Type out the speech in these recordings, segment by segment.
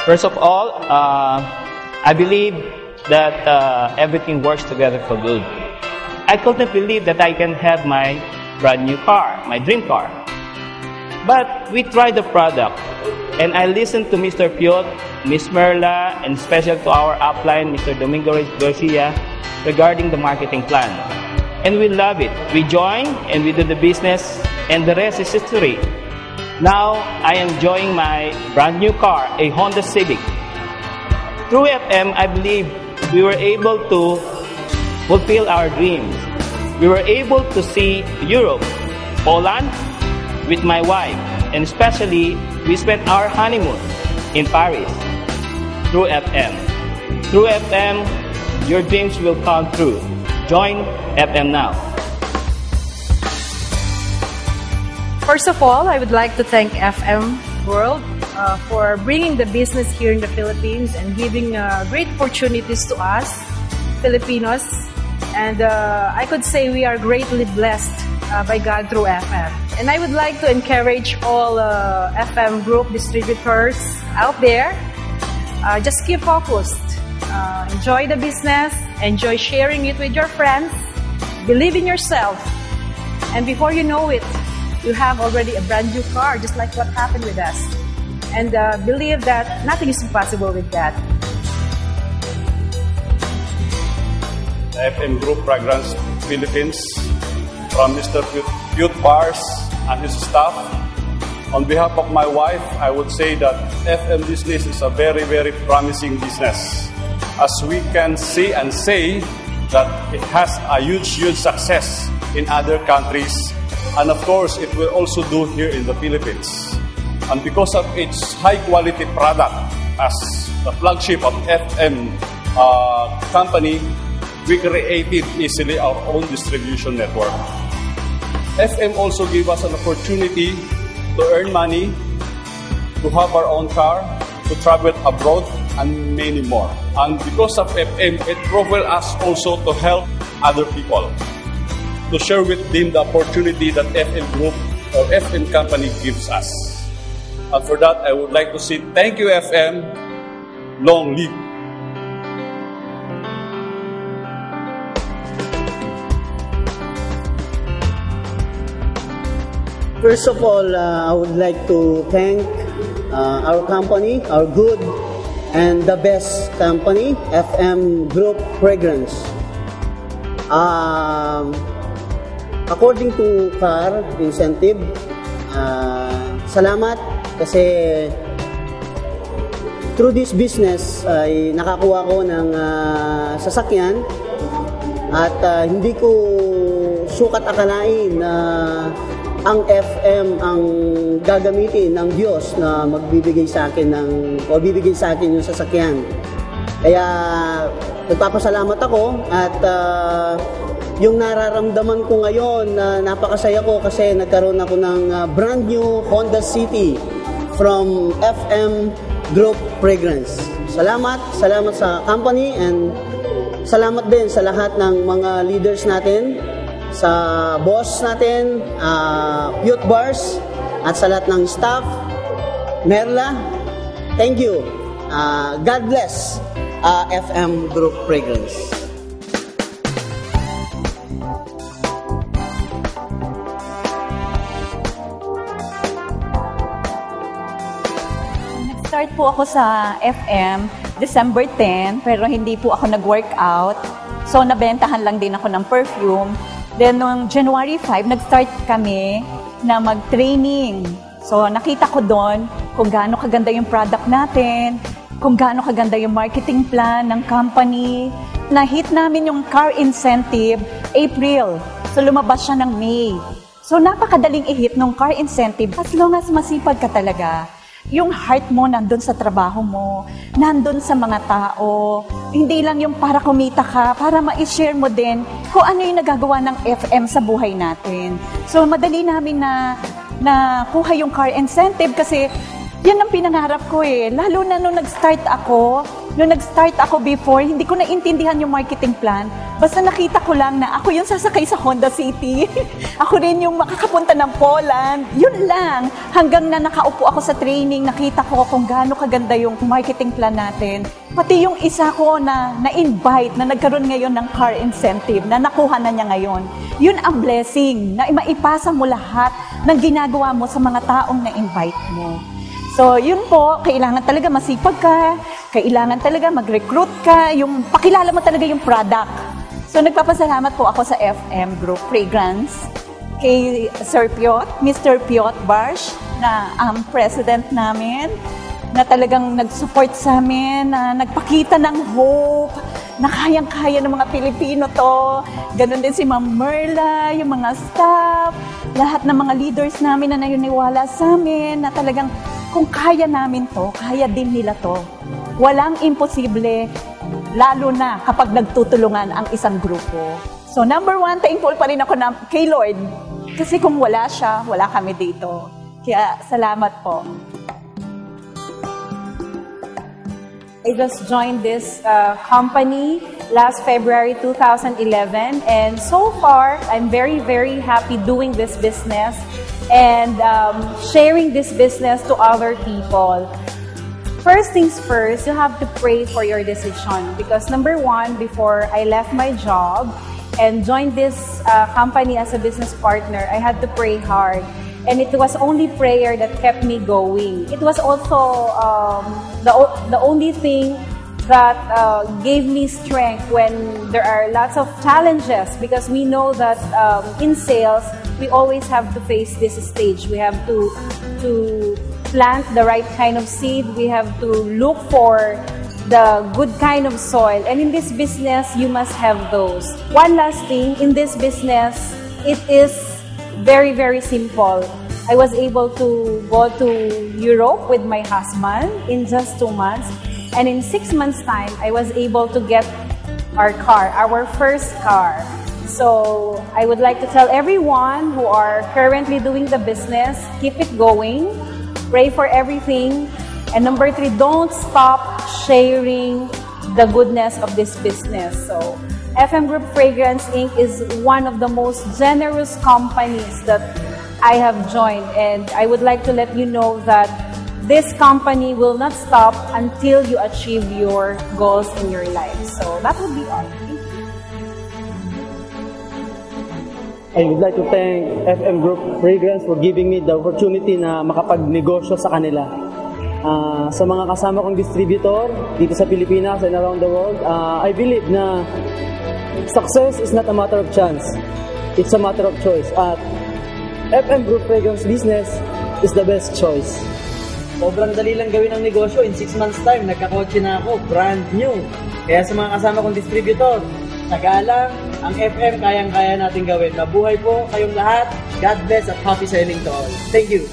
First of all, I believe that everything works together for good. I couldn't believe that I can have my brand new car, my dream car. But we tried the product, and I listened to Mr. Piot, Miss Merla, and special to our upline, Mr. Domingo Garcia, regarding the marketing plan. And we love it. We join and we do the business, and the rest is history. Now, I am enjoying my brand new car, a Honda Civic. Through FM, I believe we were able to fulfill our dreams. We were able to see Europe, Poland, with my wife, and especially, we spent our honeymoon in Paris through FM. Through FM, your dreams will come true. Join FM now. First of all, I would like to thank FM World for bringing the business here in the Philippines and giving great opportunities to us, Filipinos. And I could say we are greatly blessed by God through FM. And I would like to encourage all FM group distributors out there, just keep focused. Enjoy the business, enjoy sharing it with your friends, believe in yourself, and before you know it, you have already a brand new car, just like what happened with us. And believe that nothing is impossible with that. The FM Group Fragrance Philippines, from Mr. Piot Bars and his staff. On behalf of my wife, I would say that FM business is a very, very promising business. As we can see and say that it has a huge, huge success in other countries. And of course, it will also do here in the Philippines. And because of its high-quality product, as the flagship of FM company, we created easily our own distribution network. FM also gave us an opportunity to earn money, to have our own car, to travel abroad, and many more. And because of FM, it propelled us also to help other people, to share with them the opportunity that FM Group or FM company gives us. And for that, I would like to say thank you, FM. Long live. First of all, I would like to thank our company, our good and the best company, FM Group Fragrance. According to car incentive, salamat kasi through this business ay nakakuha ko ng sasakyan at hindi ko sukat akalain na ang FM ang gagamitin ng Diyos na magbibigay sa akin o bibigay sa akin yung sasakyan. Kaya nagpapasalamat ako at yung nararamdaman ko ngayon na napakasaya ko kasi nagkaroon ako ng brand new Honda City from FM Group Fragrance. Salamat sa company and salamat din sa lahat ng mga leaders natin, sa boss natin, Piot Bars, at sa lahat ng staff, Merla, thank you. God bless FM Group Fragrance. Nag-start po ako sa FM December 10, pero hindi po ako nag-workout. So, nabentahan lang din ako ng perfume. Then, noong January 5, nag-start kami na mag-training. So, nakita ko doon kung gaano kaganda yung product natin, kung gaano kaganda yung marketing plan ng company. Na-hit namin yung car incentive April. So, lumabas siya ng May. So, napakadaling i-hit ng car incentive as long as masipag ka talaga. Yung heart mo nandun sa trabaho mo, nandun sa mga tao. Hindi lang yung para kumita ka, para ma-share mo din kung ano yung nagagawa ng FM sa buhay natin. So, madali namin na kuha yung car incentive kasi Yan ang pinangarap ko eh. Lalo na nung nag-start ako before, hindi ko naintindihan yung marketing plan. Basta nakita ko lang na ako yung sasakay sa Honda City. Ako rin yung makakapunta ng Poland. Yun lang. Hanggang na nakaupo ako sa training, nakita ko kung gaano kaganda yung marketing plan natin. Pati yung isa ko na na-invite, na nagkaroon ngayon ng car incentive, na nakuha na niya ngayon. Yun ang blessing, na maipasa mo lahat ng ginagawa mo sa mga taong na-invite mo. So, yun po, kailangan talaga masipag ka, kailangan talaga mag-recruit ka, yung pakilala mo talaga yung product. So, nagpapasalamat po ako sa FM Group Fragrance, kay Sir Piot, Mr. Piot Barsh, na ang president namin, na talagang nag-support sa amin, na nagpakita ng hope, na kayang-kaya ng mga Pilipino to. Ganon din si Ma'am Merla, yung mga staff, lahat ng mga leaders namin na naniniwala sa amin, na talagang kung kaya namin to, kaya din nila to. Walang imposible, lalo na kapag nagtutulungan ang isang grupo. So number one, thankful pa rin ako kay Lord. Kasi kung wala siya, wala kami dito. Kaya salamat po. I just joined this company last February 2011, and so far, I'm very, very happy doing this business and sharing this business to other people. First things first, you have to pray for your decision, because number one, before I left my job and joined this company as a business partner, I had to pray hard. And it was only prayer that kept me going. It was also the only thing that gave me strength when there are lots of challenges, because we know that in sales, we always have to face this stage. We have to plant the right kind of seed. We have to look for the good kind of soil. And in this business, you must have those. One last thing, in this business, it is very, very simple. I was able to go to Europe with my husband in just 2 months. And in 6 months' time, I was able to get our car, our first car. So I would like to tell everyone who are currently doing the business, keep it going, pray for everything. And number 3, don't stop sharing the goodness of this business. So FM Group Fragrance Inc. is one of the most generous companies that I have joined, and I would like to let you know that this company will not stop until you achieve your goals in your life. So that would be all. I would like to thank FM Group Fragrance for giving me the opportunity na makapagnegosyo sa kanila. Sa mga kasama kong distributor dito sa Pilipinas and around the world, I believe na success is not a matter of chance. It's a matter of choice. At FM Group Fragrance business is the best choice. Sobrang dali lang gawin ang negosyo. In 6 months time, nagkakotse na ako, brand new. Kaya sa mga kasama kong distributor, tagalang, ang FM kayang-kaya natin gawin. Mabuhay po kayong lahat. God bless at happy selling to all. Thank you.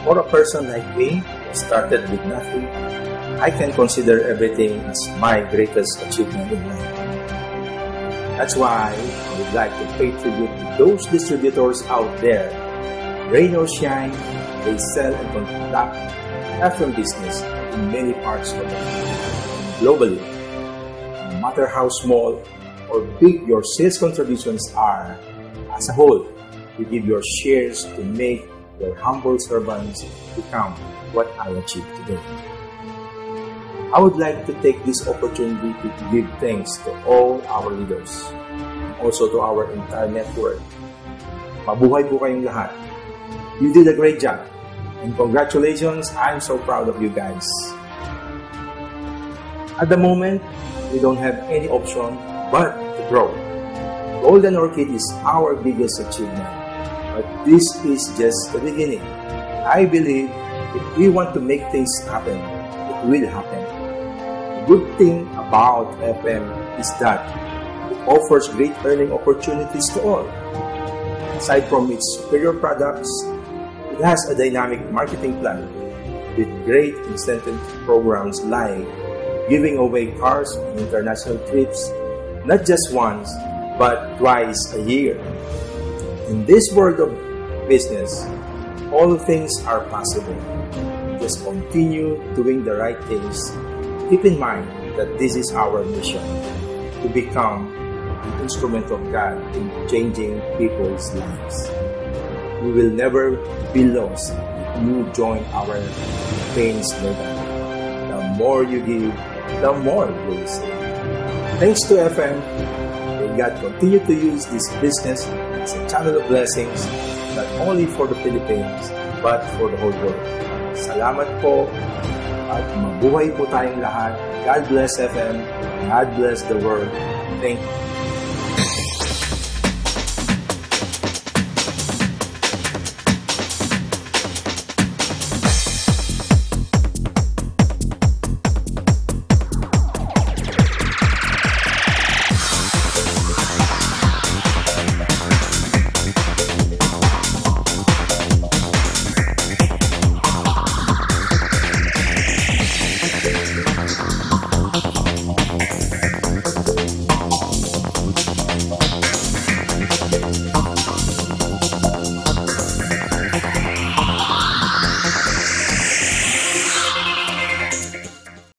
For a person like me, who started with nothing, I can consider everything as my greatest achievement in life. That's why I would like to pay tribute to those distributors out there. Rain or shine, they sell and conduct FM business in many parts of the world. Globally, no matter how small or big your sales contributions are, as a whole, you give your shares to make your humble servants become what I achieved today. I would like to take this opportunity to give thanks to all our leaders and also to our entire network. Mabuhay po kayong lahat. You did a great job. And congratulations, I'm so proud of you guys. At the moment, we don't have any option but to grow. Golden Orchid is our biggest achievement. But this is just the beginning. I believe if we want to make things happen, it will happen. The good thing about FM is that it offers great earning opportunities to all. Aside from its superior products, it has a dynamic marketing plan with great incentive programs like giving away cars on international trips, not just once, but twice a year. In this world of business, all things are possible. Just continue doing the right things. Keep in mind that this is our mission, to become an instrument of God in changing people's lives. We will never be lost if you join our campaign slogan. The more you give, the more you will receive. Thanks to FM, may God continue to use this business as a channel of blessings, not only for the Philippines, but for the whole world. Salamat po at mabuhay po tayong lahat. God bless FM. God bless the world. Thank you.